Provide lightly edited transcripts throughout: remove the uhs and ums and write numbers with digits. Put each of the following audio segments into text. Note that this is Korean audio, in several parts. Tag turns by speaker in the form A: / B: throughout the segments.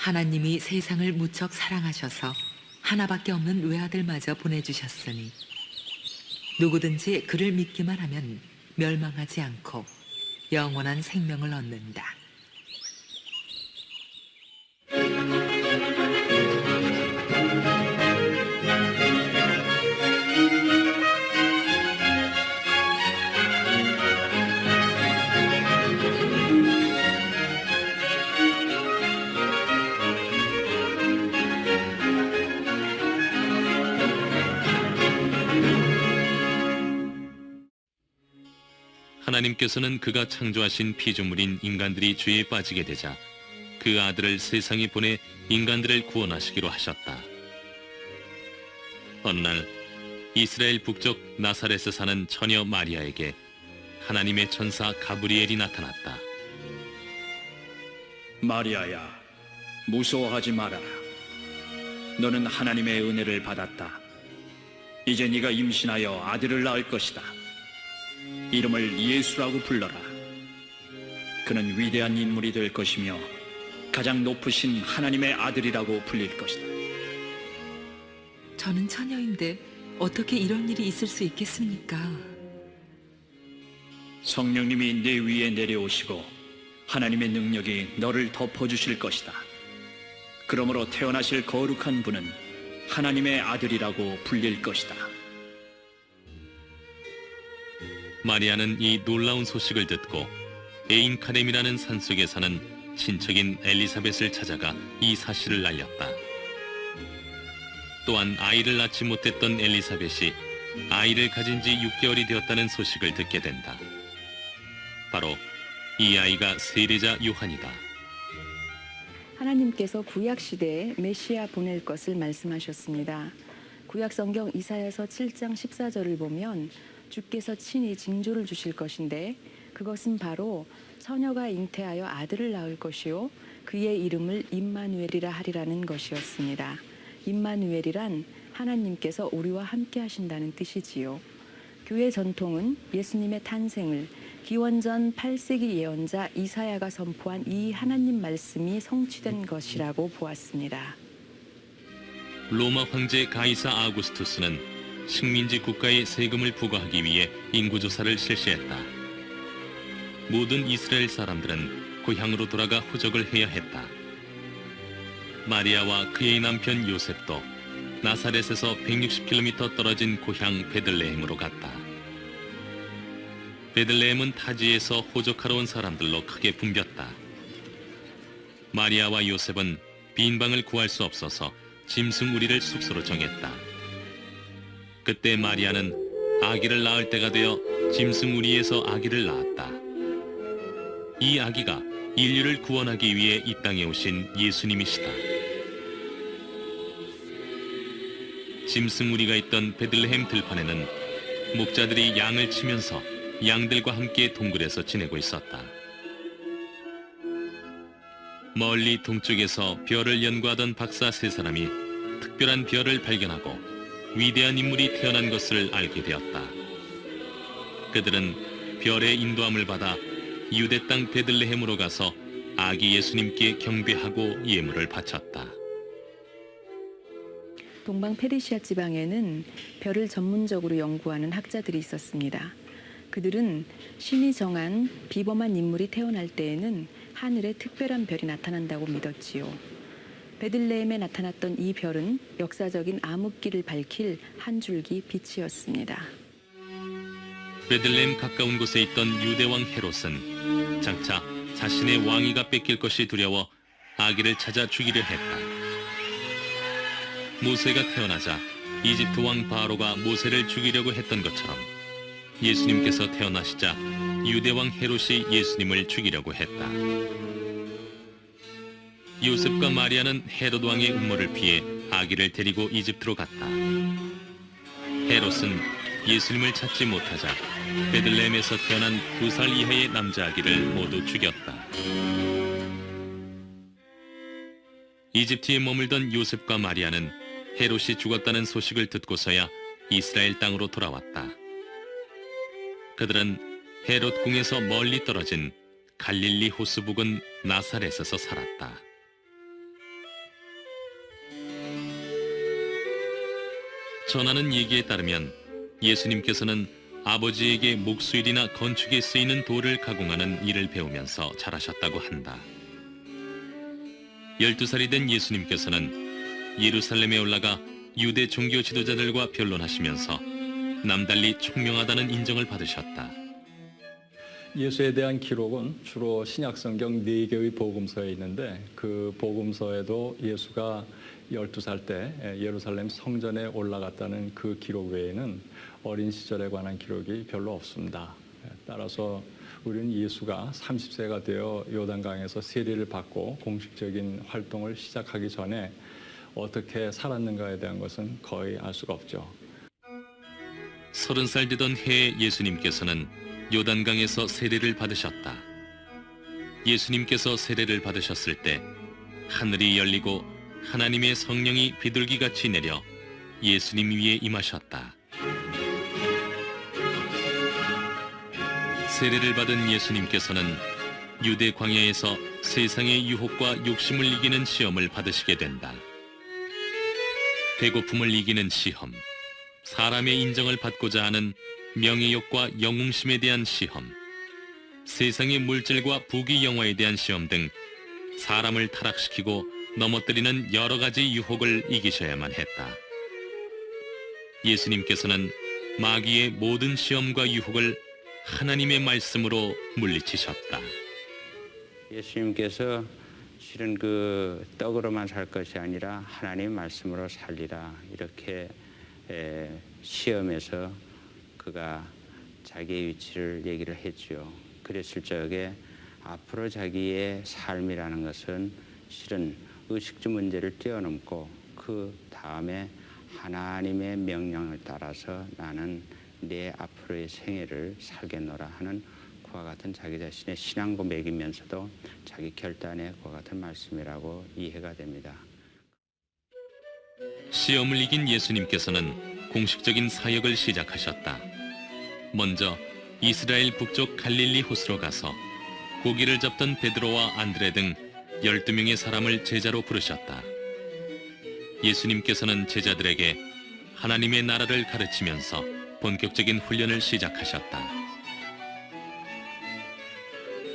A: 하나님이 세상을 무척 사랑하셔서 하나밖에 없는 외아들마저 보내주셨으니 누구든지 그를 믿기만 하면 멸망하지 않고 영원한 생명을 얻는다.
B: 하나님께서는 그가 창조하신 피조물인 인간들이 죄에 빠지게 되자 그 아들을 세상에 보내 인간들을 구원하시기로 하셨다. 어느 날 이스라엘 북쪽 나사렛에 사는 처녀 마리아에게 하나님의 천사 가브리엘이 나타났다.
C: 마리아야, 무서워하지 말아라. 너는 하나님의 은혜를 받았다. 이제 네가 임신하여 아들을 낳을 것이다. 이름을 예수라고 불러라. 그는 위대한 인물이 될 것이며 가장 높으신 하나님의 아들이라고 불릴 것이다.
A: 저는 처녀인데 어떻게 이런 일이 있을 수 있겠습니까?
C: 성령님이 네 위에 내려오시고 하나님의 능력이 너를 덮어주실 것이다. 그러므로 태어나실 거룩한 분은 하나님의 아들이라고 불릴 것이다.
B: 마리아는 이 놀라운 소식을 듣고 에인 카렘이라는 산속에 사는 친척인 엘리사벳을 찾아가 이 사실을 알렸다. 또한 아이를 낳지 못했던 엘리사벳이 아이를 가진 지 6개월이 되었다는 소식을 듣게 된다. 바로 이 아이가 세례자 요한이다.
D: 하나님께서 구약 시대에 메시아 보낼 것을 말씀하셨습니다. 구약 성경 이사야서 7장 14절을 보면 주께서 친히 징조를 주실 것인데 그것은 바로 처녀가 잉태하여 아들을 낳을 것이요 그의 이름을 임마누엘이라 하리라는 것이었습니다. 임마누엘이란 하나님께서 우리와 함께 하신다는 뜻이지요. 교회 전통은 예수님의 탄생을 기원전 8세기 예언자 이사야가 선포한 이 하나님 말씀이 성취된 것이라고 보았습니다.
B: 로마 황제 가이사 아우구스투스는 식민지 국가에 세금을 부과하기 위해 인구조사를 실시했다. 모든 이스라엘 사람들은 고향으로 돌아가 후적을 해야 했다. 마리아와 그의 남편 요셉도 나사렛에서 160km 떨어진 고향 베들레헴으로 갔다. 베들레헴은 타지에서 호적하러 온 사람들로 크게 붐볐다. 마리아와 요셉은 빈 방을 구할 수 없어서 짐승우리를 숙소로 정했다. 그때 마리아는 아기를 낳을 때가 되어 짐승우리에서 아기를 낳았다. 이 아기가 인류를 구원하기 위해 이 땅에 오신 예수님이시다. 짐승우리가 있던 베들레헴 들판에는 목자들이 양을 치면서 양들과 함께 동굴에서 지내고 있었다. 멀리 동쪽에서 별을 연구하던 박사 세 사람이 특별한 별을 발견하고 위대한 인물이 태어난 것을 알게 되었다. 그들은 별의 인도함을 받아 유대 땅 베들레헴으로 가서 아기 예수님께 경배하고 예물을 바쳤다.
D: 동방 페르시아 지방에는 별을 전문적으로 연구하는 학자들이 있었습니다. 그들은 신이 정한 비범한 인물이 태어날 때에는 하늘에 특별한 별이 나타난다고 믿었지요. 베들레헴에 나타났던 이 별은 역사적인 암흑기를 밝힐 한 줄기 빛이었습니다.
B: 베들레헴 가까운 곳에 있던 유대왕 헤롯은 장차 자신의 왕위가 뺏길 것이 두려워 아기를 찾아 죽이려 했다. 모세가 태어나자 이집트 왕 바로가 모세를 죽이려고 했던 것처럼 예수님께서 태어나시자 유대왕 헤롯이 예수님을 죽이려고 했다. 요셉과 마리아는 헤롯 왕의 음모를 피해 아기를 데리고 이집트로 갔다. 헤롯은 예수님을 찾지 못하자 베들레헴에서 태어난 2살 이하의 남자 아기를 모두 죽였다. 이집트에 머물던 요셉과 마리아는 헤롯이 죽었다는 소식을 듣고서야 이스라엘 땅으로 돌아왔다. 그들은 헤롯 궁에서 멀리 떨어진 갈릴리 호수 부근 나사렛에서 살았다. 전하는 얘기에 따르면 예수님께서는 아버지에게 목수일이나 건축에 쓰이는 돌을 가공하는 일을 배우면서 자라셨다고 한다. 12살이 된 예수님께서는 예루살렘에 올라가 유대 종교 지도자들과 변론하시면서 남달리 총명하다는 인정을 받으셨다.
E: 예수에 대한 기록은 주로 신약성경 4개의 복음서에 있는데 그 복음서에도 예수가 12살 때 예루살렘 성전에 올라갔다는 그 기록 외에는 어린 시절에 관한 기록이 별로 없습니다. 따라서 우리는 예수가 30세가 되어 요단강에서 세례를 받고 공식적인 활동을 시작하기 전에 어떻게 살았는가에 대한 것은 거의 알 수가 없죠.
B: 30살 되던 해에 예수님께서는 요단강에서 세례를 받으셨다. 예수님께서 세례를 받으셨을 때 하늘이 열리고 하나님의 성령이 비둘기같이 내려 예수님 위에 임하셨다. 세례를 받은 예수님께서는 유대 광야에서 세상의 유혹과 욕심을 이기는 시험을 받으시게 된다. 배고픔을 이기는 시험, 사람의 인정을 받고자 하는 명예욕과 영웅심에 대한 시험, 세상의 물질과 부귀 영화에 대한 시험 등 사람을 타락시키고 넘어뜨리는 여러 가지 유혹을 이기셔야만 했다. 예수님께서는 마귀의 모든 시험과 유혹을 하나님의 말씀으로 물리치셨다.
F: 예수님께서 실은 그 떡으로만 살 것이 아니라 하나님의 말씀으로 살리라 이렇게 시험에서 그가 자기의 위치를 얘기를 했죠. 그랬을 적에 앞으로 자기의 삶이라는 것은 실은 의식주 문제를 뛰어넘고 그 다음에 하나님의 명령을 따라서 나는 내 앞으로의 생애를 살겠노라 하는 그와 같은 자기 자신의 신앙 고백이면서도 자기 결단의 그와 같은 말씀이라고 이해가 됩니다.
B: 시험을 이긴 예수님께서는 공식적인 사역을 시작하셨다. 먼저 이스라엘 북쪽 갈릴리 호수로 가서 고기를 잡던 베드로와 안드레 등 12명의 사람을 제자로 부르셨다. 예수님께서는 제자들에게 하나님의 나라를 가르치면서 본격적인 훈련을 시작하셨다.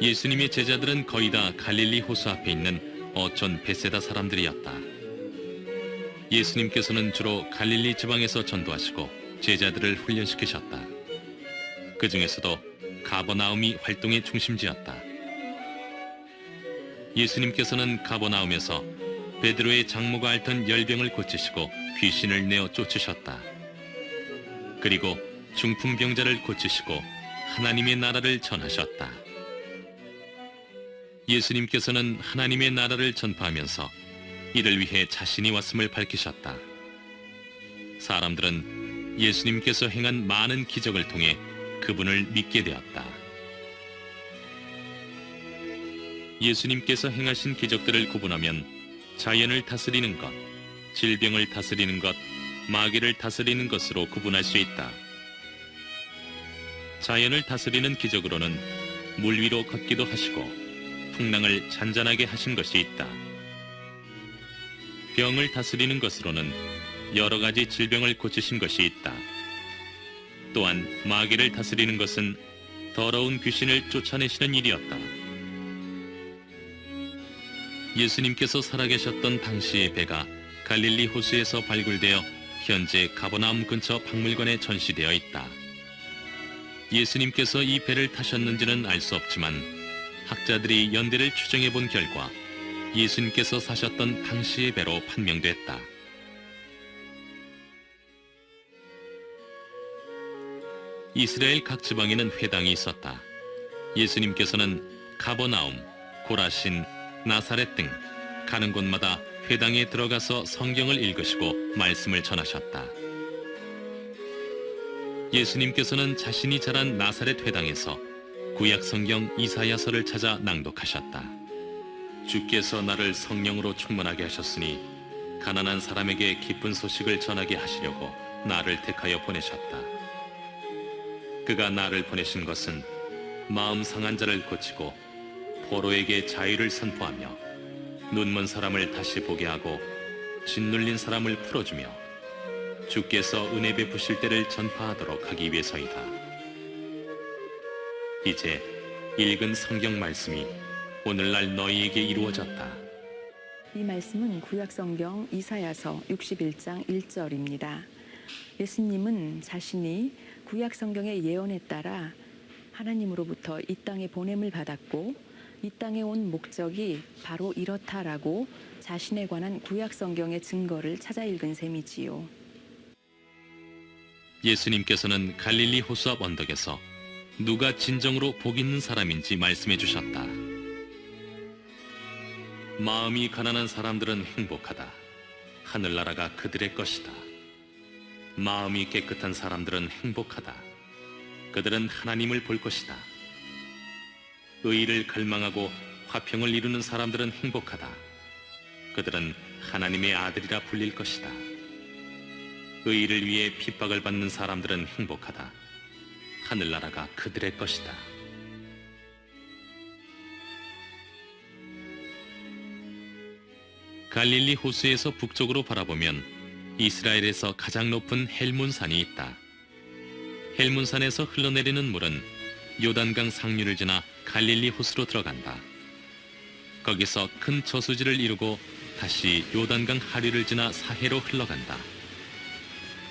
B: 예수님의 제자들은 거의 다 갈릴리 호수 앞에 있는 어촌 베세다 사람들이었다. 예수님께서는 주로 갈릴리 지방에서 전도하시고 제자들을 훈련시키셨다. 그 중에서도 가버나움이 활동의 중심지였다. 예수님께서는 가버나움에서 베드로의 장모가 앓던 열병을 고치시고 귀신을 내어 쫓으셨다. 그리고 중풍병자를 고치시고 하나님의 나라를 전하셨다. 예수님께서는 하나님의 나라를 전파하면서 이를 위해 자신이 왔음을 밝히셨다. 사람들은 예수님께서 행한 많은 기적을 통해 그분을 믿게 되었다. 예수님께서 행하신 기적들을 구분하면 자연을 다스리는 것, 질병을 다스리는 것, 마귀를 다스리는 것으로 구분할 수 있다. 자연을 다스리는 기적으로는 물 위로 걷기도 하시고 풍랑을 잔잔하게 하신 것이 있다. 병을 다스리는 것으로는 여러 가지 질병을 고치신 것이 있다. 또한 마귀를 다스리는 것은 더러운 귀신을 쫓아내시는 일이었다. 예수님께서 살아계셨던 당시의 배가 갈릴리 호수에서 발굴되어 현재 가버나움 근처 박물관에 전시되어 있다. 예수님께서 이 배를 타셨는지는 알 수 없지만 학자들이 연대를 추정해 본 결과 예수님께서 사셨던 당시의 배로 판명됐다. 이스라엘 각 지방에는 회당이 있었다. 예수님께서는 가버나움, 고라신, 나사렛 등 가는 곳마다 회당에 들어가서 성경을 읽으시고 말씀을 전하셨다. 예수님께서는 자신이 자란 나사렛 회당에서 구약 성경 이사야서를 찾아 낭독하셨다. 주께서 나를 성령으로 충만하게 하셨으니 가난한 사람에게 기쁜 소식을 전하게 하시려고 나를 택하여 보내셨다. 그가 나를 보내신 것은 마음 상한 자를 고치고 포로에게 자유를 선포하며 눈먼 사람을 다시 보게 하고 짓눌린 사람을 풀어주며 주께서 은혜 베푸실 때를 전파하도록 하기 위해서이다. 이제 읽은 성경 말씀이 오늘날 너희에게 이루어졌다.
D: 이 말씀은 구약성경 이사야서 61장 1절입니다. 예수님은 자신이 구약성경의 예언에 따라 하나님으로부터 이 땅에 보냄을 받았고 이 땅에 온 목적이 바로 이렇다라고 자신에 관한 구약성경의 증거를 찾아 읽은 셈이지요.
B: 예수님께서는 갈릴리 호수 앞 언덕에서 누가 진정으로 복 있는 사람인지 말씀해 주셨다. 마음이 가난한 사람들은 행복하다. 하늘나라가 그들의 것이다. 마음이 깨끗한 사람들은 행복하다. 그들은 하나님을 볼 것이다. 의의를 갈망하고 화평을 이루는 사람들은 행복하다. 그들은 하나님의 아들이라 불릴 것이다. 의의를 위해 핍박을 받는 사람들은 행복하다. 하늘나라가 그들의 것이다. 갈릴리 호수에서 북쪽으로 바라보면 이스라엘에서 가장 높은 헬몬산이 있다. 헬몬산에서 흘러내리는 물은 요단강 상류를 지나 갈릴리 호수로 들어간다. 거기서 큰 저수지를 이루고 다시 요단강 하류를 지나 사해로 흘러간다.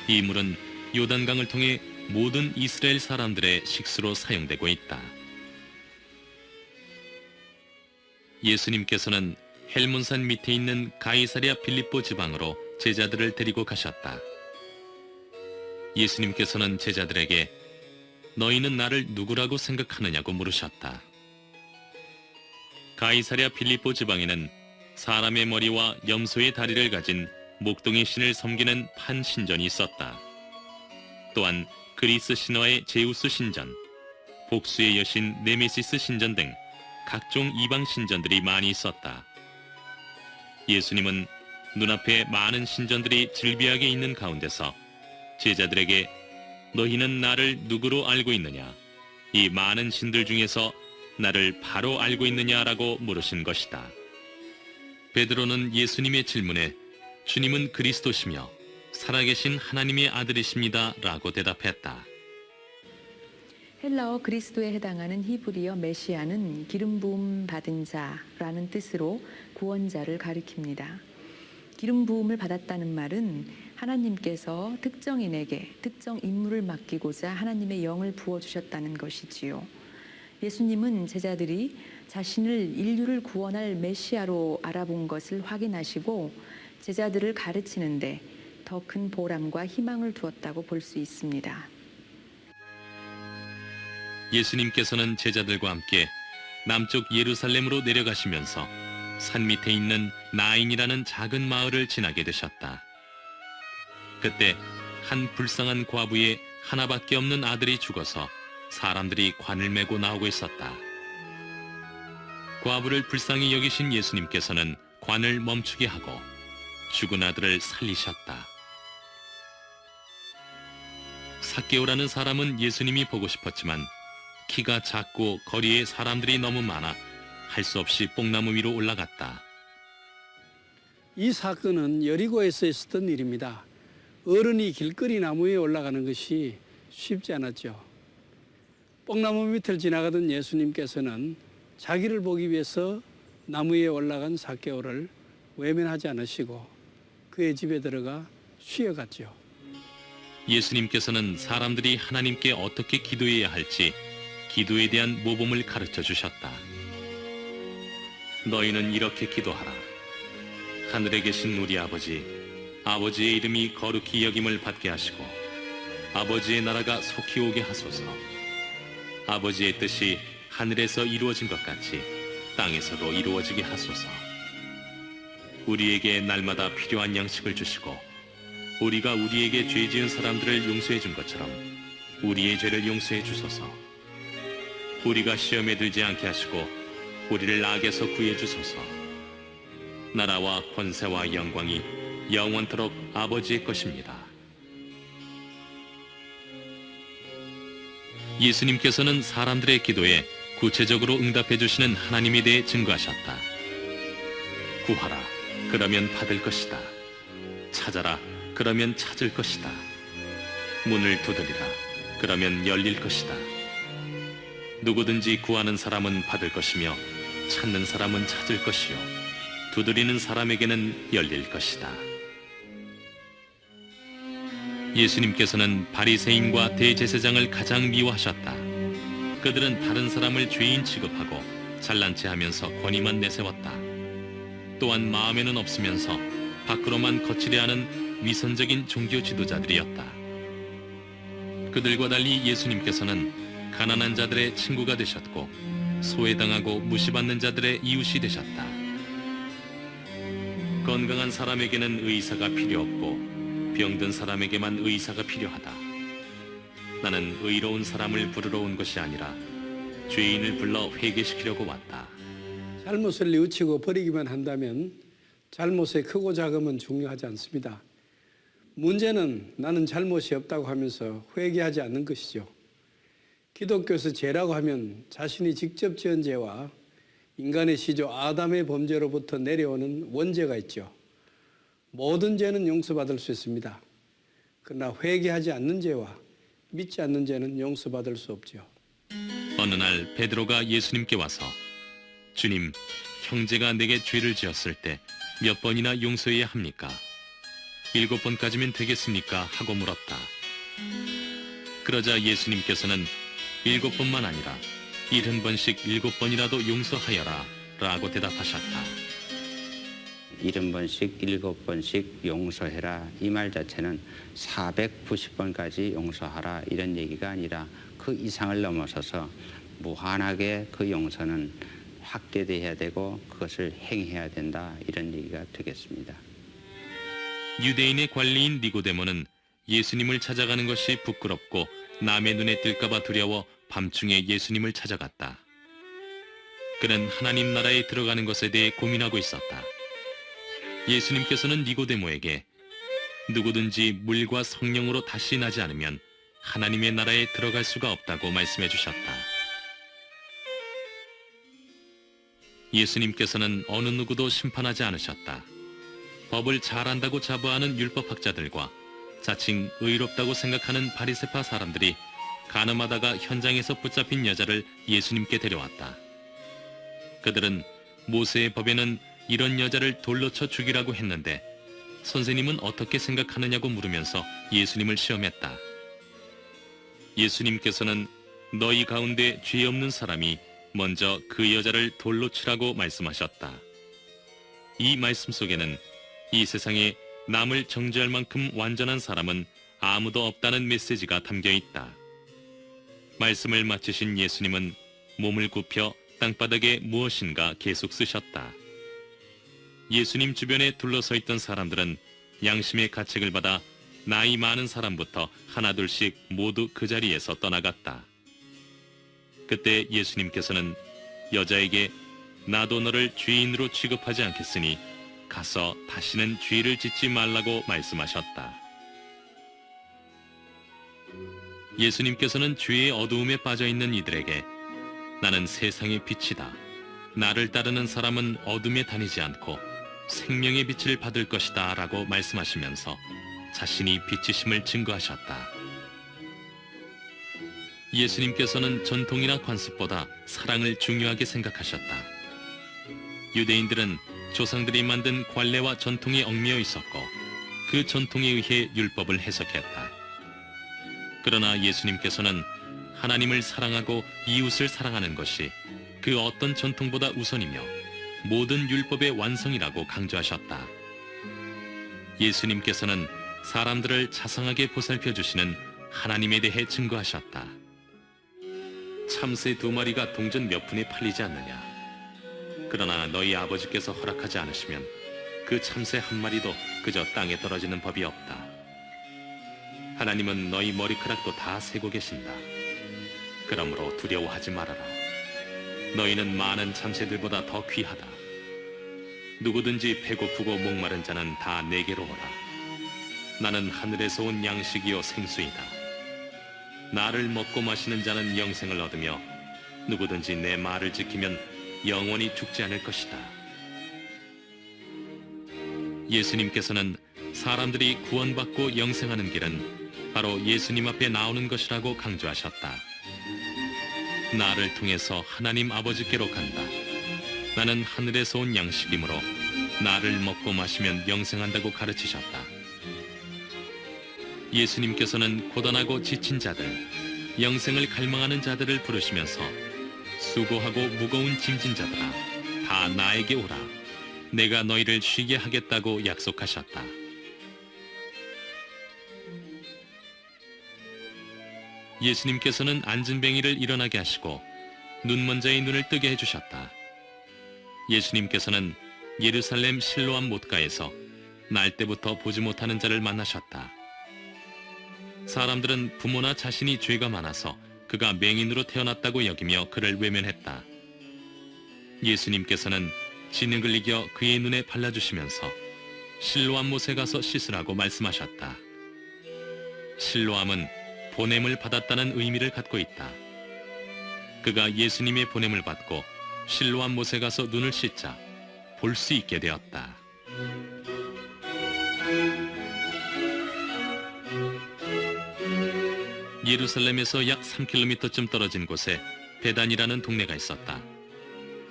B: 이 물은 요단강을 통해 모든 이스라엘 사람들의 식수로 사용되고 있다. 예수님께서는 헬몬산 밑에 있는 가이사랴 빌립보 지방으로 제자들을 데리고 가셨다. 예수님께서는 제자들에게 너희는 나를 누구라고 생각하느냐고 물으셨다. 가이사랴 빌립보 지방에는 사람의 머리와 염소의 다리를 가진 목동의 신을 섬기는 판 신전이 있었다. 또한 그리스 신화의 제우스 신전, 복수의 여신 네메시스 신전 등 각종 이방 신전들이 많이 있었다. 예수님은 눈앞에 많은 신전들이 즐비하게 있는 가운데서 제자들에게 너희는 나를 누구로 알고 있느냐? 이 많은 신들 중에서 나를 바로 알고 있느냐라고 물으신 것이다. 베드로는 예수님의 질문에 주님은 그리스도시며 살아계신 하나님의 아들이십니다 라고 대답했다.
D: 헬라어 그리스도에 해당하는 히브리어 메시아는 기름 부음 받은 자라는 뜻으로 구원자를 가리킵니다. 기름 부음을 받았다는 말은 하나님께서 특정인에게 특정 임무를 맡기고자 하나님의 영을 부어주셨다는 것이지요. 예수님은 제자들이 자신을 인류를 구원할 메시아로 알아본 것을 확인하시고 제자들을 가르치는데 더 큰 보람과 희망을 두었다고 볼 수 있습니다.
B: 예수님께서는 제자들과 함께 남쪽 예루살렘으로 내려가시면서 산 밑에 있는 나인이라는 작은 마을을 지나게 되셨다. 그때 한 불쌍한 과부의 하나밖에 없는 아들이 죽어서 사람들이 관을 메고 나오고 있었다. 과부를 불쌍히 여기신 예수님께서는 관을 멈추게 하고 죽은 아들을 살리셨다. 삭개오라는 사람은 예수님이 보고 싶었지만 키가 작고 거리에 사람들이 너무 많아 할 수 없이 뽕나무 위로 올라갔다.
G: 이 사건은 여리고에서 있었던 일입니다. 어른이 길거리 나무에 올라가는 것이 쉽지 않았죠. 뽕나무 밑을 지나가던 예수님께서는 자기를 보기 위해서 나무 위에 올라간 삭개오를 외면하지 않으시고 그의 집에 들어가 쉬어갔죠.
B: 예수님께서는 사람들이 하나님께 어떻게 기도해야 할지 기도에 대한 모범을 가르쳐 주셨다. 너희는 이렇게 기도하라. 하늘에 계신 우리 아버지, 아버지의 이름이 거룩히 여김을 받게 하시고 아버지의 나라가 속히 오게 하소서. 아버지의 뜻이 하늘에서 이루어진 것 같이 땅에서도 이루어지게 하소서. 우리에게 날마다 필요한 양식을 주시고 우리가 우리에게 죄 지은 사람들을 용서해 준 것처럼 우리의 죄를 용서해 주소서. 우리가 시험에 들지 않게 하시고 우리를 악에서 구해 주소서. 나라와 권세와 영광이 영원토록 아버지의 것입니다. 예수님께서는 사람들의 기도에 구체적으로 응답해 주시는 하나님에 대해 증거하셨다. 구하라, 그러면 받을 것이다. 찾아라, 그러면 찾을 것이다. 문을 두드리라. 그러면 열릴 것이다. 누구든지 구하는 사람은 받을 것이며 찾는 사람은 찾을 것이요 두드리는 사람에게는 열릴 것이다. 예수님께서는 바리새인과 대제사장을 가장 미워하셨다. 그들은 다른 사람을 죄인 취급하고 잘난 체 하면서 권위만 내세웠다. 또한 마음에는 없으면서 밖으로만 거칠게 하는 위선적인 종교 지도자들이었다. 그들과 달리 예수님께서는 가난한 자들의 친구가 되셨고 소외당하고 무시받는 자들의 이웃이 되셨다. 건강한 사람에게는 의사가 필요 없고 병든 사람에게만 의사가 필요하다. 나는 의로운 사람을 부르러 온 것이 아니라 죄인을 불러 회개시키려고 왔다.
G: 잘못을 뉘우치고 버리기만 한다면 잘못의 크고 작음은 중요하지 않습니다. 문제는 나는 잘못이 없다고 하면서 회개하지 않는 것이죠. 기독교에서 죄라고 하면 자신이 직접 지은 죄와 인간의 시조 아담의 범죄로부터 내려오는 원죄가 있죠. 모든 죄는 용서받을 수 있습니다. 그러나 회개하지 않는 죄와 믿지 않는 죄는 용서받을 수 없죠.
B: 어느 날 베드로가 예수님께 와서 주님, 형제가 내게 죄를 지었을 때 몇 번이나 용서해야 합니까? 7번까지면 되겠습니까? 하고 물었다. 그러자 예수님께서는 7번만 아니라 70번씩 7번이라도 용서하여라 라고 대답하셨다.
F: 70번씩 7번씩 용서해라. 이 말 자체는 490번까지 용서하라 이런 얘기가 아니라 그 이상을 넘어서서 무한하게 그 용서는 확대돼야 되고 그것을 행해야 된다 이런 얘기가 되겠습니다.
B: 유대인의 관리인 니고데모는 예수님을 찾아가는 것이 부끄럽고 남의 눈에 띌까 봐 두려워 밤중에 예수님을 찾아갔다. 그는 하나님 나라에 들어가는 것에 대해 고민하고 있었다. 예수님께서는 니고데모에게 누구든지 물과 성령으로 다시 나지 않으면 하나님의 나라에 들어갈 수가 없다고 말씀해 주셨다. 예수님께서는 어느 누구도 심판하지 않으셨다. 법을 잘 안다고 자부하는 율법학자들과 자칭 의롭다고 생각하는 바리새파 사람들이 간음하다가 현장에서 붙잡힌 여자를 예수님께 데려왔다. 그들은 모세의 법에는 이런 여자를 돌로 쳐 죽이라고 했는데 선생님은 어떻게 생각하느냐고 물으면서 예수님을 시험했다. 예수님께서는 너희 가운데 죄 없는 사람이 먼저 그 여자를 돌로 치라고 말씀하셨다. 이 말씀 속에는 이 세상에 남을 정죄할 만큼 완전한 사람은 아무도 없다는 메시지가 담겨 있다. 말씀을 마치신 예수님은 몸을 굽혀 땅바닥에 무엇인가 계속 쓰셨다. 예수님 주변에 둘러서 있던 사람들은 양심의 가책을 받아 나이 많은 사람부터 하나둘씩 모두 그 자리에서 떠나갔다. 그때 예수님께서는 여자에게 나도 너를 죄인으로 취급하지 않겠으니 가서 다시는 죄를 짓지 말라고 말씀하셨다. 예수님께서는 죄의 어두움에 빠져있는 이들에게 나는 세상의 빛이다. 나를 따르는 사람은 어둠에 다니지 않고 생명의 빛을 받을 것이다 라고 말씀하시면서 자신이 빛이심을 증거하셨다. 예수님께서는 전통이나 관습보다 사랑을 중요하게 생각하셨다. 유대인들은 조상들이 만든 관례와 전통에 얽매여 있었고 그 전통에 의해 율법을 해석했다. 그러나 예수님께서는 하나님을 사랑하고 이웃을 사랑하는 것이 그 어떤 전통보다 우선이며 모든 율법의 완성이라고 강조하셨다. 예수님께서는 사람들을 자상하게 보살펴 주시는 하나님에 대해 증거하셨다. 참새 2마리가 동전 몇 푼에 팔리지 않느냐. 그러나 너희 아버지께서 허락하지 않으시면 그 참새 1마리도 그저 땅에 떨어지는 법이 없다. 하나님은 너희 머리카락도 다 세고 계신다. 그러므로 두려워하지 말아라. 너희는 많은 참새들보다 더 귀하다. 누구든지 배고프고 목마른 자는 다 내게로 오라. 나는 하늘에서 온 양식이요 생수이다. 나를 먹고 마시는 자는 영생을 얻으며 누구든지 내 말을 지키면 영원히 죽지 않을 것이다. 예수님께서는 사람들이 구원받고 영생하는 길은 바로 예수님 앞에 나오는 것이라고 강조하셨다. 나를 통해서 하나님 아버지께로 간다. 나는 하늘에서 온 양식이므로 나를 먹고 마시면 영생한다고 가르치셨다. 예수님께서는 고단하고 지친 자들, 영생을 갈망하는 자들을 부르시면서 수고하고 무거운 짐진 자들아, 다 나에게 오라. 내가 너희를 쉬게 하겠다고 약속하셨다. 예수님께서는 안진뱅이를 일어나게 하시고 눈먼 자의 눈을 뜨게 해주셨다. 예수님께서는 예루살렘 실로암 못가에서 날 때부터 보지 못하는 자를 만나셨다. 사람들은 부모나 자신이 죄가 많아서 그가 맹인으로 태어났다고 여기며 그를 외면했다. 예수님께서는 진흙을 이겨 그의 눈에 발라주시면서 실로암 못에 가서 씻으라고 말씀하셨다. 실로암은 보냄을 받았다는 의미를 갖고 있다. 그가 예수님의 보냄을 받고 실로암 못에 가서 눈을 씻자 볼 수 있게 되었다. 예루살렘에서 약 3km쯤 떨어진 곳에 베단이라는 동네가 있었다.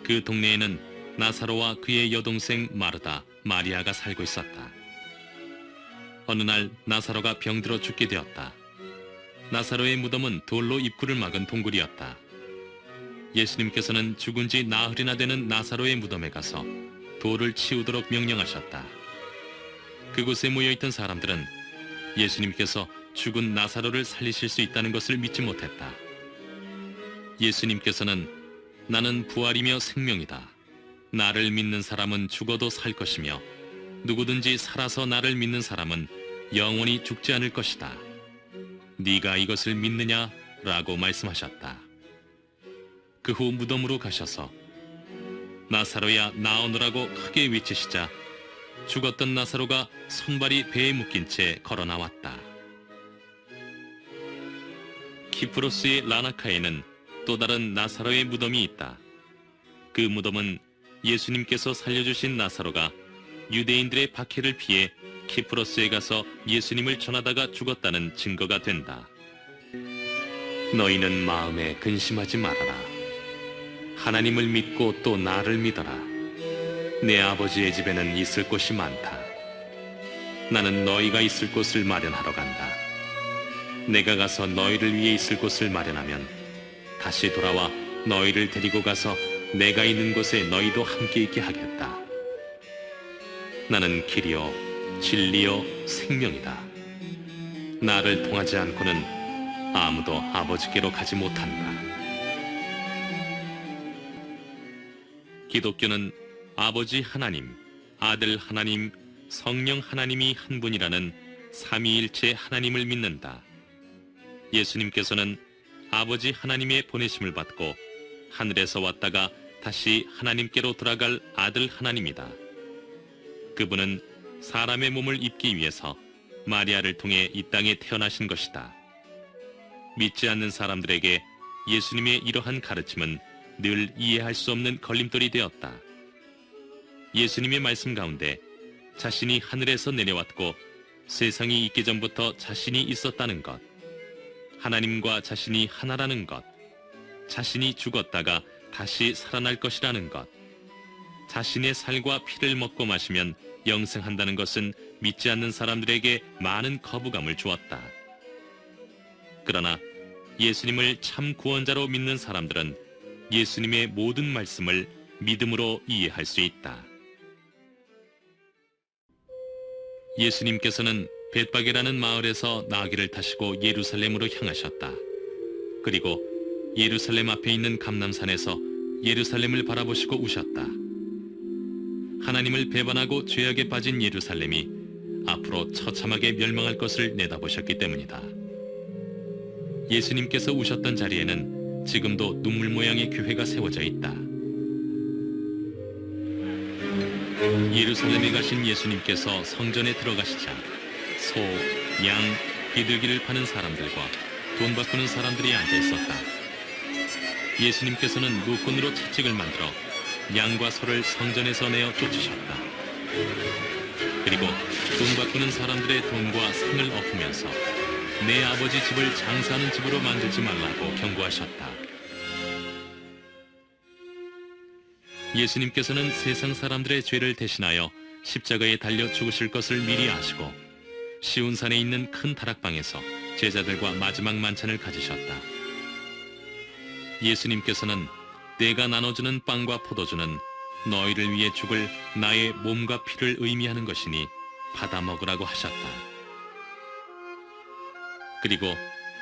B: 그 동네에는 나사로와 그의 여동생 마르다, 마리아가 살고 있었다. 어느 날 나사로가 병들어 죽게 되었다. 나사로의 무덤은 돌로 입구를 막은 동굴이었다. 예수님께서는 죽은 지 나흘이나 되는 나사로의 무덤에 가서 돌을 치우도록 명령하셨다. 그곳에 모여있던 사람들은 예수님께서 죽은 나사로를 살리실 수 있다는 것을 믿지 못했다. 예수님께서는 나는 부활이며 생명이다. 나를 믿는 사람은 죽어도 살 것이며 누구든지 살아서 나를 믿는 사람은 영원히 죽지 않을 것이다. 네가 이것을 믿느냐? 라고 말씀하셨다. 그 후 무덤으로 가셔서 나사로야 나오너라고 크게 외치시자 죽었던 나사로가 손발이 배에 묶인 채 걸어 나왔다. 키프로스의 라나카에는 또 다른 나사로의 무덤이 있다. 그 무덤은 예수님께서 살려주신 나사로가 유대인들의 박해를 피해 키프로스에 가서 예수님을 전하다가 죽었다는 증거가 된다. 너희는 마음에 근심하지 말아라. 하나님을 믿고 또 나를 믿어라. 내 아버지의 집에는 있을 곳이 많다. 나는 너희가 있을 곳을 마련하러 간다. 내가 가서 너희를 위해 있을 곳을 마련하면 다시 돌아와 너희를 데리고 가서 내가 있는 곳에 너희도 함께 있게 하겠다. 나는 길이요 진리요 생명이다. 나를 통하지 않고는 아무도 아버지께로 가지 못한다. 기독교는 아버지 하나님, 아들 하나님, 성령 하나님이 한 분이라는 삼위일체 하나님을 믿는다. 예수님께서는 아버지 하나님의 보내심을 받고 하늘에서 왔다가 다시 하나님께로 돌아갈 아들 하나님이다. 그분은 사람의 몸을 입기 위해서 마리아를 통해 이 땅에 태어나신 것이다. 믿지 않는 사람들에게 예수님의 이러한 가르침은 늘 이해할 수 없는 걸림돌이 되었다. 예수님의 말씀 가운데 자신이 하늘에서 내려왔고 세상이 있기 전부터 자신이 있었다는 것, 하나님과 자신이 하나라는 것, 자신이 죽었다가 다시 살아날 것이라는 것, 자신의 살과 피를 먹고 마시면 영생한다는 것은 믿지 않는 사람들에게 많은 거부감을 주었다. 그러나 예수님을 참 구원자로 믿는 사람들은 예수님의 모든 말씀을 믿음으로 이해할 수 있다. 예수님께서는 벳바게라는 마을에서 나귀를 타시고 예루살렘으로 향하셨다. 그리고 예루살렘 앞에 있는 감람산에서 예루살렘을 바라보시고 우셨다. 하나님을 배반하고 죄악에 빠진 예루살렘이 앞으로 처참하게 멸망할 것을 내다보셨기 때문이다. 예수님께서 우셨던 자리에는 지금도 눈물 모양의 교회가 세워져 있다. 예루살렘에 가신 예수님께서 성전에 들어가시자 소, 양, 비둘기를 파는 사람들과 돈 바꾸는 사람들이 앉아 있었다. 예수님께서는 무꾼으로 채찍을 만들어 양과 소를 성전에서 내어 쫓으셨다. 그리고 돈 바꾸는 사람들의 돈과 상을 엎으면서 내 아버지 집을 장사하는 집으로 만들지 말라고 경고하셨다. 예수님께서는 세상 사람들의 죄를 대신하여 십자가에 달려 죽으실 것을 미리 아시고 시온산에 있는 큰 다락방에서 제자들과 마지막 만찬을 가지셨다. 예수님께서는 내가 나눠주는 빵과 포도주는 너희를 위해 죽을 나의 몸과 피를 의미하는 것이니 받아 먹으라고 하셨다. 그리고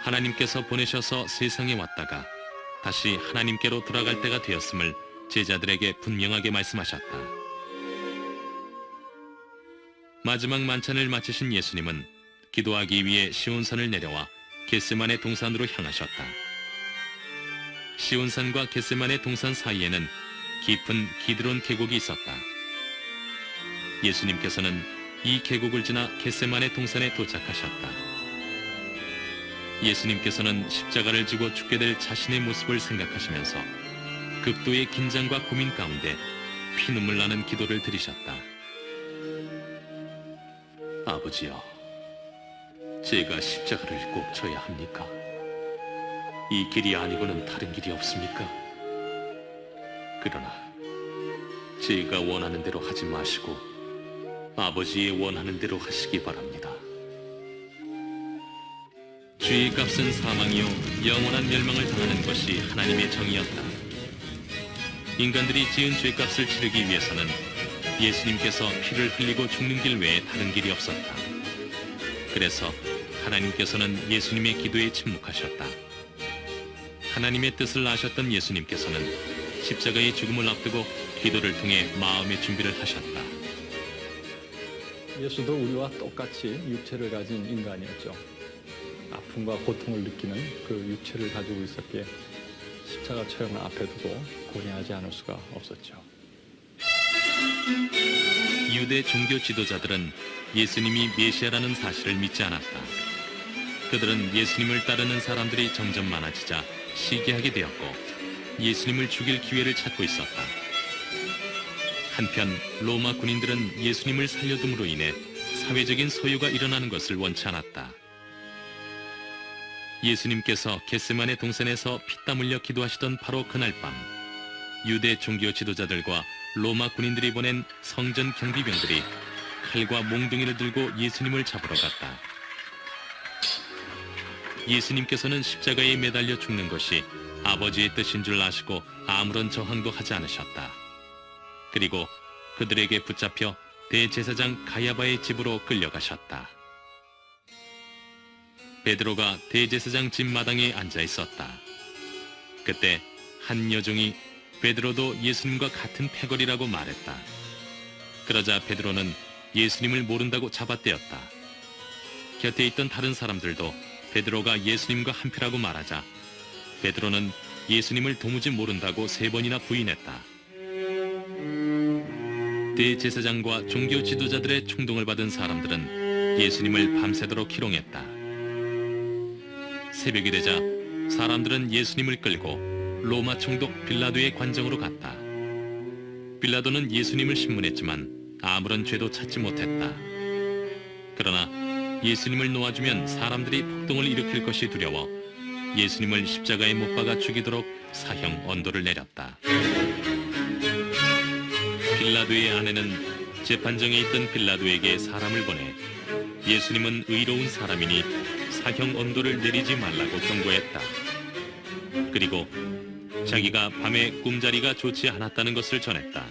B: 하나님께서 보내셔서 세상에 왔다가 다시 하나님께로 돌아갈 때가 되었음을 제자들에게 분명하게 말씀하셨다. 마지막 만찬을 마치신 예수님은 기도하기 위해 시온산을 내려와 겟세마네 동산으로 향하셨다. 시온산과 겟세마네 동산 사이에는 깊은 기드론 계곡이 있었다. 예수님께서는 이 계곡을 지나 겟세마네 동산에 도착하셨다. 예수님께서는 십자가를 지고 죽게 될 자신의 모습을 생각하시면서 극도의 긴장과 고민 가운데 피눈물 나는 기도를 드리셨다. 아버지여, 제가 십자가를 꼭 져야 합니까? 이 길이 아니고는 다른 길이 없습니까? 그러나 제가 원하는 대로 하지 마시고 아버지의 원하는 대로 하시기 바랍니다. 죄의 값은 사망이요 영원한 멸망을 당하는 것이 하나님의 정의였다. 인간들이 지은 죄값을 치르기 위해서는 예수님께서 피를 흘리고 죽는 길 외에 다른 길이 없었다. 그래서 하나님께서는 예수님의 기도에 침묵하셨다. 하나님의 뜻을 아셨던 예수님께서는 십자가의 죽음을 앞두고 기도를 통해 마음의 준비를 하셨다.
E: 예수도 우리와 똑같이 육체를 가진 인간이었죠. 아픔과 고통을 느끼는 그 육체를 가지고 있었기에 십자가 처형을 앞에 두고 고뇌하지 않을 수가 없었죠.
B: 유대 종교 지도자들은 예수님이 메시아라는 사실을 믿지 않았다. 그들은 예수님을 따르는 사람들이 점점 많아지자 시기하게 되었고 예수님을 죽일 기회를 찾고 있었다. 한편 로마 군인들은 예수님을 살려둠으로 인해 사회적인 소요가 일어나는 것을 원치 않았다. 예수님께서 겟세마네 동산에서 피땀 흘려 기도하시던 바로 그날 밤, 유대 종교 지도자들과 로마 군인들이 보낸 성전 경비병들이 칼과 몽둥이를 들고 예수님을 잡으러 갔다. 예수님께서는 십자가에 매달려 죽는 것이 아버지의 뜻인 줄 아시고 아무런 저항도 하지 않으셨다. 그리고 그들에게 붙잡혀 대제사장 가야바의 집으로 끌려가셨다. 베드로가 대제사장 집 마당에 앉아 있었다. 그때 한 여종이 베드로도 예수님과 같은 패거리라고 말했다. 그러자 베드로는 예수님을 모른다고 잡아떼었다. 곁에 있던 다른 사람들도 베드로가 예수님과 한패라고 말하자 베드로는 예수님을 도무지 모른다고 3번이나 부인했다. 대제사장과 종교 지도자들의 충동을 받은 사람들은 예수님을 밤새도록 희롱했다. 새벽이 되자 사람들은 예수님을 끌고 로마 총독 빌라도의 관정으로 갔다. 빌라도는 예수님을 신문했지만 아무런 죄도 찾지 못했다. 그러나 예수님을 놓아주면 사람들이 폭동을 일으킬 것이 두려워 예수님을 십자가에 못 박아 죽이도록 사형 언도를 내렸다. 빌라도의 아내는 재판정에 있던 빌라도에게 사람을 보내 예수님은 의로운 사람이니 사형 언도를 내리지 말라고 경고했다. 그리고 자기가 밤에 꿈자리가 좋지 않았다는 것을 전했다.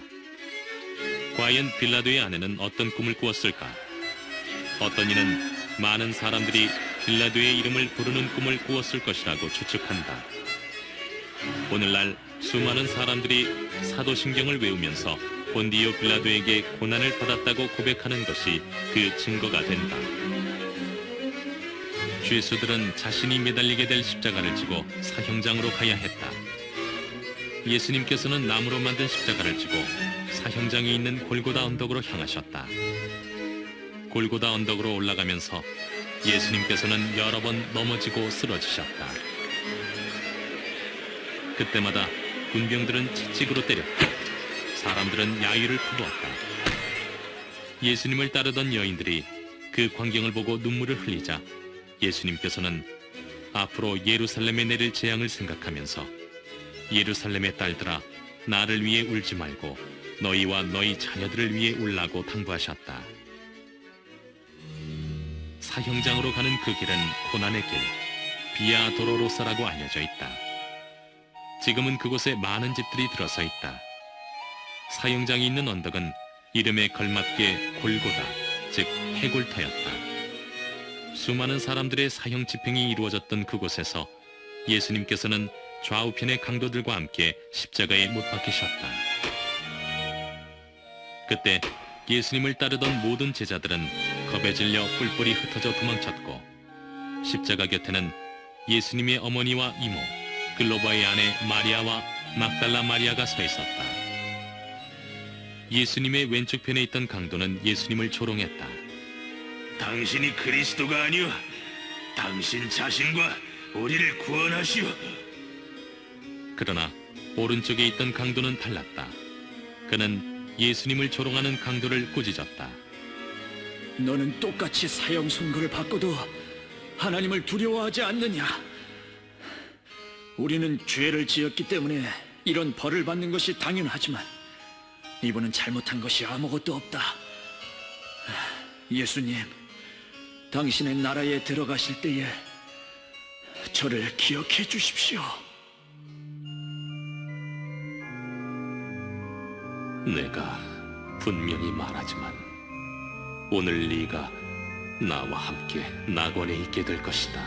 B: 과연 빌라도의 아내는 어떤 꿈을 꾸었을까? 어떤 이는 많은 사람들이 빌라도의 이름을 부르는 꿈을 꾸었을 것이라고 추측한다. 오늘날 수많은 사람들이 사도신경을 외우면서 본디오 빌라도에게 고난을 받았다고 고백하는 것이 그 증거가 된다. 죄수들은 자신이 매달리게 될 십자가를 지고 사형장으로 가야 했다. 예수님께서는 나무로 만든 십자가를 지고 사형장에 있는 골고다 언덕으로 향하셨다. 골고다 언덕으로 올라가면서 예수님께서는 여러 번 넘어지고 쓰러지셨다. 그때마다 군병들은 채찍으로 때렸다. 사람들은 야유를 퍼부었다. 예수님을 따르던 여인들이 그 광경을 보고 눈물을 흘리자 예수님께서는 앞으로 예루살렘에 내릴 재앙을 생각하면서 예루살렘의 딸들아 나를 위해 울지 말고 너희와 너희 자녀들을 위해 울라고 당부하셨다. 사형장으로 가는 그 길은 고난의 길, 비아 도로로사라고 알려져 있다. 지금은 그곳에 많은 집들이 들어서 있다. 사형장이 있는 언덕은 이름에 걸맞게 골고다, 즉 해골터였다. 수많은 사람들의 사형 집행이 이루어졌던 그곳에서 예수님께서는 좌우편의 강도들과 함께 십자가에 못 박히셨다. 그때 예수님을 따르던 모든 제자들은 겁에 질려 뿔뿔이 흩어져 도망쳤고 십자가 곁에는 예수님의 어머니와 이모, 글로바의 아내 마리아와 막달라 마리아가 서 있었다. 예수님의 왼쪽 편에 있던 강도는 예수님을 조롱했다.
H: 당신이 그리스도가 아니오. 당신 자신과 우리를 구원하시오.
B: 그러나 오른쪽에 있던 강도는 달랐다. 그는 예수님을 조롱하는 강도를 꾸짖었다.
C: 너는 똑같이 사형 선고를 받고도 하나님을 두려워하지 않느냐? 우리는 죄를 지었기 때문에 이런 벌을 받는 것이 당연하지만 이분은 잘못한 것이 아무것도 없다. 예수님, 당신의 나라에 들어가실 때에 저를 기억해 주십시오.
B: 내가 분명히 말하지만 오늘 네가 나와 함께 낙원에 있게 될 것이다.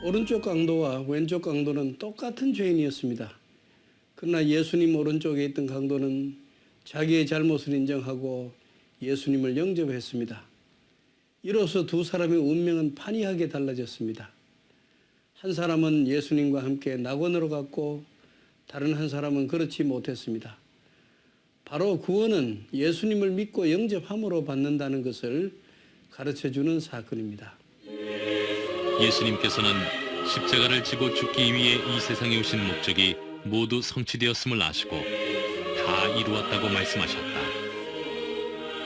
G: 오른쪽 강도와 왼쪽 강도는 똑같은 죄인이었습니다. 그러나 예수님 오른쪽에 있던 강도는 자기의 잘못을 인정하고 예수님을 영접했습니다. 이로써 두 사람의 운명은 판이하게 달라졌습니다. 한 사람은 예수님과 함께 낙원으로 갔고 다른 한 사람은 그렇지 못했습니다. 바로 구원은 예수님을 믿고 영접함으로 받는다는 것을 가르쳐주는 사건입니다.
B: 예수님께서는 십자가를 지고 죽기 위해 이 세상에 오신 목적이 모두 성취되었음을 아시고 다 이루었다고 말씀하셨다.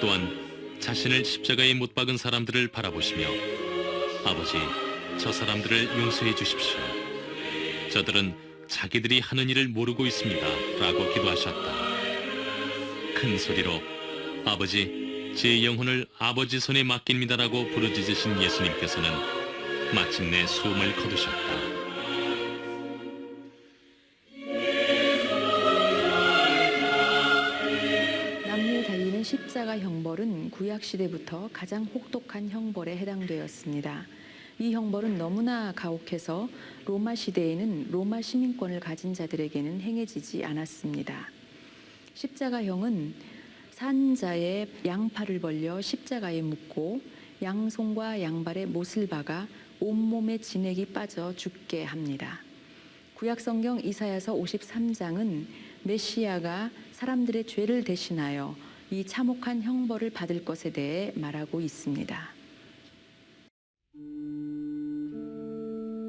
B: 또한 자신을 십자가에 못 박은 사람들을 바라보시며 아버지, 저 사람들을 용서해 주십시오. 저들은 자기들이 하는 일을 모르고 있습니다. 라고 기도하셨다. 큰 소리로 아버지, 제 영혼을 아버지 손에 맡깁니다라고 부르짖으신 예수님께서는 마침내 숨을 거두셨다.
D: 나무에 달리는 십자가 형벌은 구약 시대부터 가장 혹독한 형벌에 해당되었습니다. 이 형벌은 너무나 가혹해서 로마 시대에는 로마 시민권을 가진 자들에게는 행해지지 않았습니다. 십자가형은 산자의 양팔을 벌려 십자가에 묶고 양손과 양발에 못을 박아 온몸에 진액이 빠져 죽게 합니다. 구약성경 이사야서 53장은 메시아가 사람들의 죄를 대신하여 이 참혹한 형벌을 받을 것에 대해 말하고 있습니다.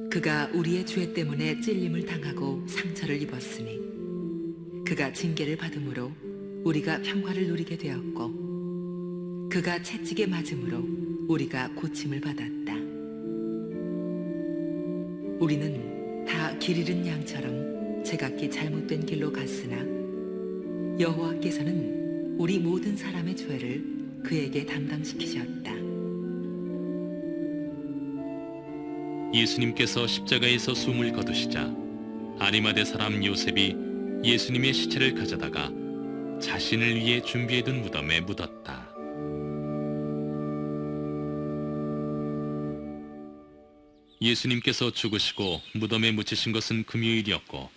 A: 그가 우리의 죄 때문에 찔림을 당하고 상처를 입었으니 그가 징계를 받음으로 우리가 평화를 누리게 되었고 그가 채찍에 맞음으로 우리가 고침을 받았다. 우리는 다 길 잃은 양처럼 제각기 잘못된 길로 갔으나 여호와께서는 우리 모든 사람의 죄를 그에게 담당시키셨다.
B: 예수님께서 십자가에서 숨을 거두시자 아리마대 사람 요셉이 예수님의 시체를 가져다가 자신을 위해 준비해둔 무덤에 묻었다. 예수님께서 죽으시고 무덤에 묻히신 것은 금요일이었고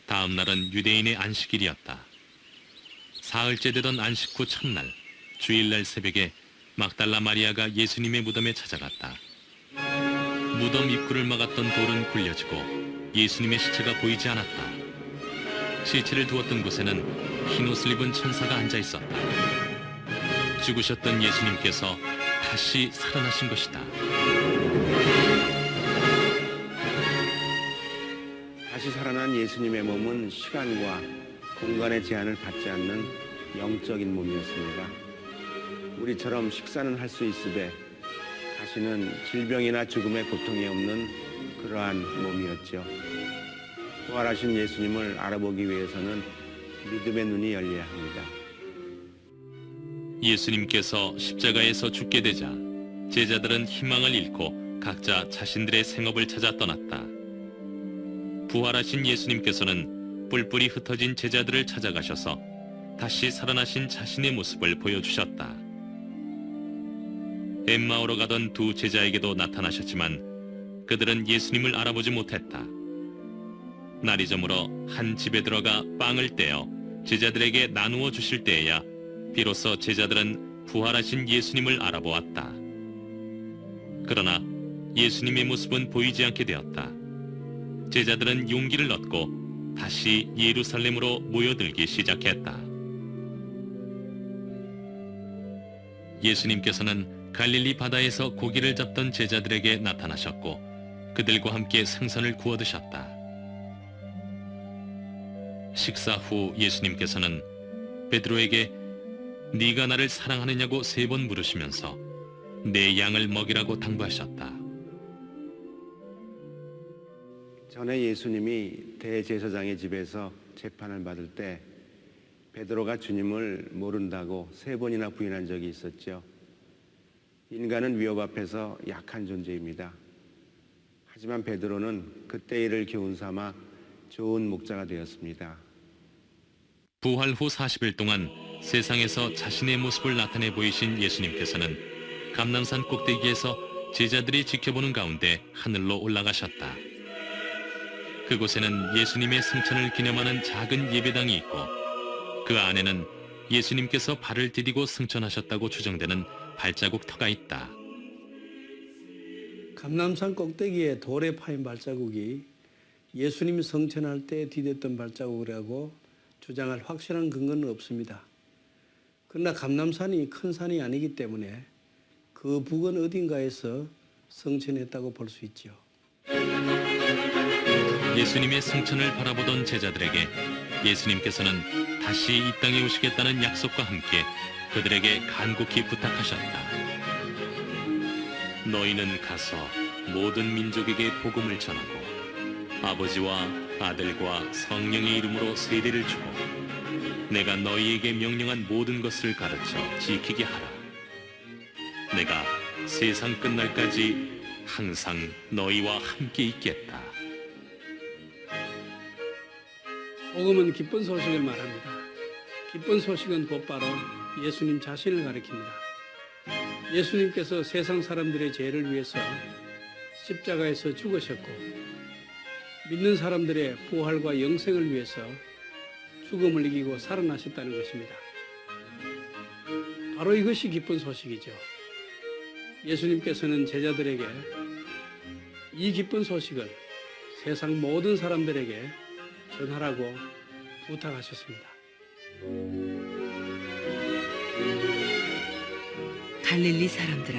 B: 다음 날은 유대인의 안식일이었다. 사흘째 되던 안식 후 첫날 주일날 새벽에 막달라 마리아가 예수님의 무덤에 찾아갔다. 무덤 입구를 막았던 돌은 굴려지고 예수님의 시체가 보이지 않았다. 시체를 두었던 곳에는 흰 옷을 입은 천사가 앉아 있었다. 죽으셨던 예수님께서 다시 살아나신 것이다.
F: 다시 살아난 예수님의 몸은 시간과 공간의 제한을 받지 않는 영적인 몸이었습니다. 우리처럼 식사는 할 수 있으되 다시는 질병이나 죽음의 고통이 없는 그러한 몸이었죠. 부활하신 예수님을 알아보기 위해서는 믿음의 눈이 열려야 합니다.
B: 예수님께서 십자가에서 죽게 되자 제자들은 희망을 잃고 각자 자신들의 생업을 찾아 떠났다. 부활하신 예수님께서는 뿔뿔이 흩어진 제자들을 찾아가셔서 다시 살아나신 자신의 모습을 보여주셨다. 엠마오로 가던 두 제자에게도 나타나셨지만 그들은 예수님을 알아보지 못했다. 날이 저물어 한 집에 들어가 빵을 떼어 제자들에게 나누어 주실 때에야 비로소 제자들은 부활하신 예수님을 알아보았다. 그러나 예수님의 모습은 보이지 않게 되었다. 제자들은 용기를 얻고 다시 예루살렘으로 모여들기 시작했다. 예수님께서는 갈릴리 바다에서 고기를 잡던 제자들에게 나타나셨고 그들과 함께 생선을 구워 드셨다. 식사 후 예수님께서는 베드로에게 네가 나를 사랑하느냐고 3번 물으시면서 내 양을 먹이라고 당부하셨다.
F: 전에 예수님이 대제사장의 집에서 재판을 받을 때 베드로가 주님을 모른다고 3번이나 부인한 적이 있었죠. 인간은 위협 앞에서 약한 존재입니다. 하지만 베드로는 그때 일을 교훈 삼아 좋은 목자가 되었습니다.
B: 부활 후 40일 동안 세상에서 자신의 모습을 나타내 보이신 예수님께서는 감람산 꼭대기에서 제자들이 지켜보는 가운데 하늘로 올라가셨다. 그곳에는 예수님의 승천을 기념하는 작은 예배당이 있고 그 안에는 예수님께서 발을 디디고 승천하셨다고 추정되는 발자국 터가 있다.
G: 감람산 꼭대기에 돌에 파인 발자국이 예수님이 성천할 때 디뎠던 발자국이라고 주장할 확실한 근거는 없습니다. 그러나 감람산이 큰 산이 아니기 때문에 그 부근 어딘가에서 성천했다고 볼 수 있죠.
B: 예수님의 승천을 바라보던 제자들에게 예수님께서는 다시 이 땅에 오시겠다는 약속과 함께 그들에게 간곡히 부탁하셨다. 너희는 가서 모든 민족에게 복음을 전하고 아버지와 아들과 성령의 이름으로 세례를 주고 내가 너희에게 명령한 모든 것을 가르쳐 지키게 하라. 내가 세상 끝날까지 항상 너희와 함께 있겠다.
G: 복음은 기쁜 소식을 말합니다. 기쁜 소식은 곧바로 예수님 자신을 가리킵니다. 예수님께서 세상 사람들의 죄를 위해서 십자가에서 죽으셨고 믿는 사람들의 부활과 영생을 위해서 죽음을 이기고 살아나셨다는 것입니다. 바로 이것이 기쁜 소식이죠. 예수님께서는 제자들에게 이 기쁜 소식을 세상 모든 사람들에게 전하라고 부탁하셨습니다.
A: 갈릴리 사람들아,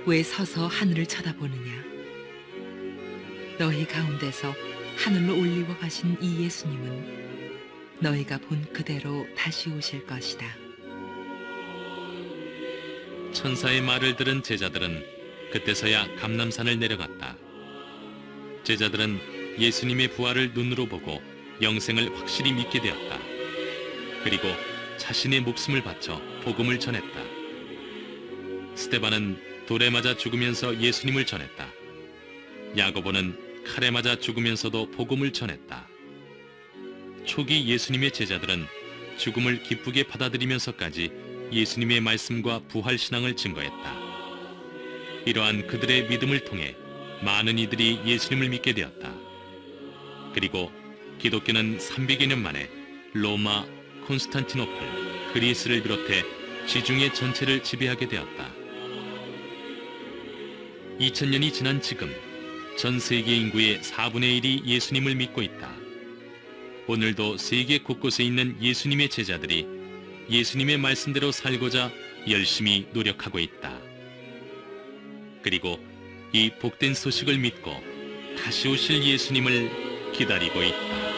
A: 왜 서서 하늘을 쳐다보느냐? 너희 가운데서 하늘로 올리고 가신 이 예수님은 너희가 본 그대로 다시 오실 것이다.
B: 천사의 말을 들은 제자들은 그때서야 감람산을 내려갔다. 제자들은 예수님의 부활을 눈으로 보고 영생을 확실히 믿게 되었다. 그리고 자신의 목숨을 바쳐 복음을 전했다. 스데반은 돌에 맞아 죽으면서 예수님을 전했다. 야고보는 칼에 맞아 죽으면서도 복음을 전했다. 초기 예수님의 제자들은 죽음을 기쁘게 받아들이면서까지 예수님의 말씀과 부활 신앙을 증거했다. 이러한 그들의 믿음을 통해 많은 이들이 예수님을 믿게 되었다. 그리고 기독교는 300여 년 만에 로마, 콘스탄티노플, 그리스를 비롯해 지중해 전체를 지배하게 되었다. 2000년이 지난 지금 전 세계 인구의 4분의 1이 예수님을 믿고 있다. 오늘도 세계 곳곳에 있는 예수님의 제자들이 예수님의 말씀대로 살고자 열심히 노력하고 있다. 그리고 이 복된 소식을 믿고 다시 오실 예수님을 기다리고 있다.